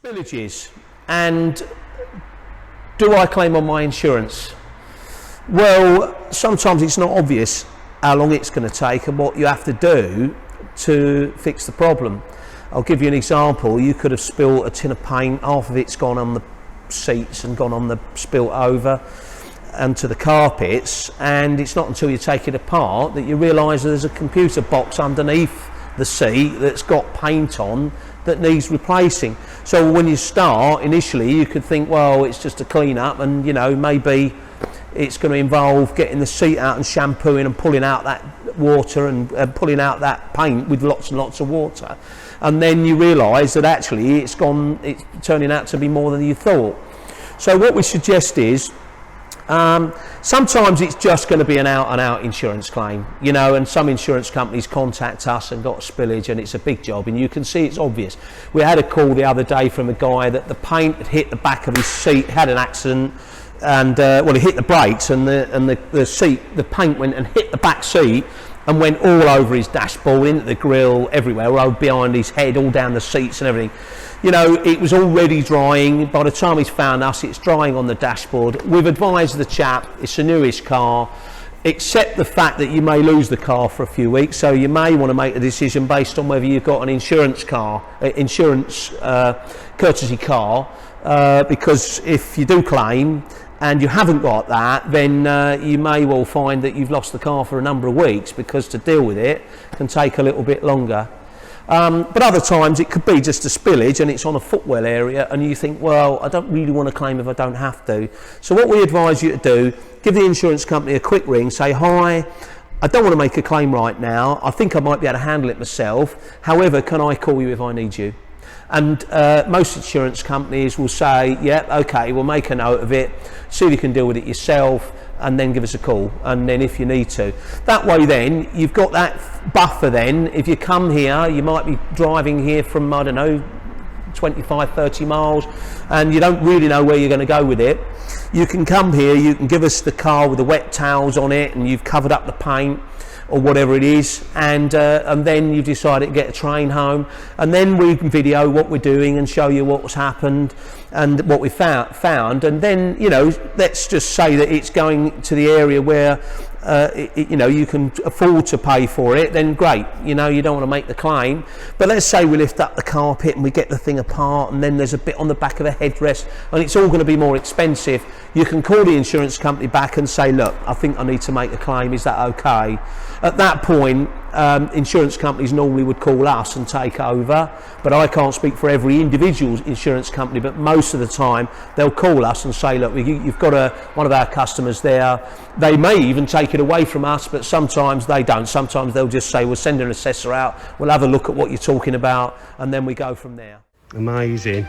Spillages, and do I claim on my insurance? Well, sometimes it's not obvious how long it's going to take and what you have to do to fix the problem. I'll give you an example. You could have spilled a tin of paint, half of it's gone on the seats and gone on the spilt over onto the carpets, and it's not until you take it apart that you realise there's a computer box underneath the seat that's got paint on that needs replacing. So when you start, initially you could think, well, it's just a clean up, and you know, maybe it's going to involve getting the seat out and shampooing and pulling out that water and pulling out that paint with lots and lots of water, and then you realise that actually it's turning out to be more than you thought. So what we suggest is, sometimes it's just going to be an out-and-out insurance claim, you know, and some insurance companies contact us and got a spillage and it's a big job, and you can see it's obvious. We had a call the other day from a guy that the paint had hit the back of his seat, had an accident, and well, he hit the brakes, and the paint went and hit the back seat and went all over his dashboard, into the grille, everywhere, all behind his head, all down the seats and everything. You know, it was already drying. By the time he's found us, it's drying on the dashboard. We've advised the chap, it's a newish car, accept the fact that you may lose the car for a few weeks, so you may want to make a decision based on whether you've got an courtesy car, because if you do claim and you haven't got that, then you may well find that you've lost the car for a number of weeks, because to deal with it can take a little bit longer. But other times it could be just a spillage and it's on a footwell area, and you think, well, I don't really want to claim if I don't have to. So what we advise you to do, give the insurance company a quick ring, say, hi, I don't want to make a claim right now, I think I might be able to handle it myself, however, can I call you if I need you? And most insurance companies will say, yeah, okay, we'll make a note of it, see if you can deal with it yourself, and then give us a call, and then if you need to. That way then, you've got that buffer then. If you come here, you might be driving here from, I don't know, 25, 30 miles, and you don't really know where you're going to go with it. You can come here, you can give us the car with the wet towels on it, and you've covered up the paint, or whatever it is, and then you've decided to get a train home, and then we can video what we're doing and show you what's happened and what we found, and then, you know, let's just say that it's going to the area where you know, you can afford to pay for it, then great, you know, you don't want to make the claim. But let's say we lift up the carpet and we get the thing apart, and then there's a bit on the back of a headrest and it's all going to be more expensive. You can call the insurance company back and say, look, I think I need to make a claim, is that okay? At that point, insurance companies normally would call us and take over, but I can't speak for every individual insurance company, but most of the time they'll call us and say, look, you've got one of our customers there. They may even take it away from us, but sometimes they don't. Sometimes they'll just say, we'll send an assessor out, we'll have a look at what you're talking about, and then we go from there. Amazing.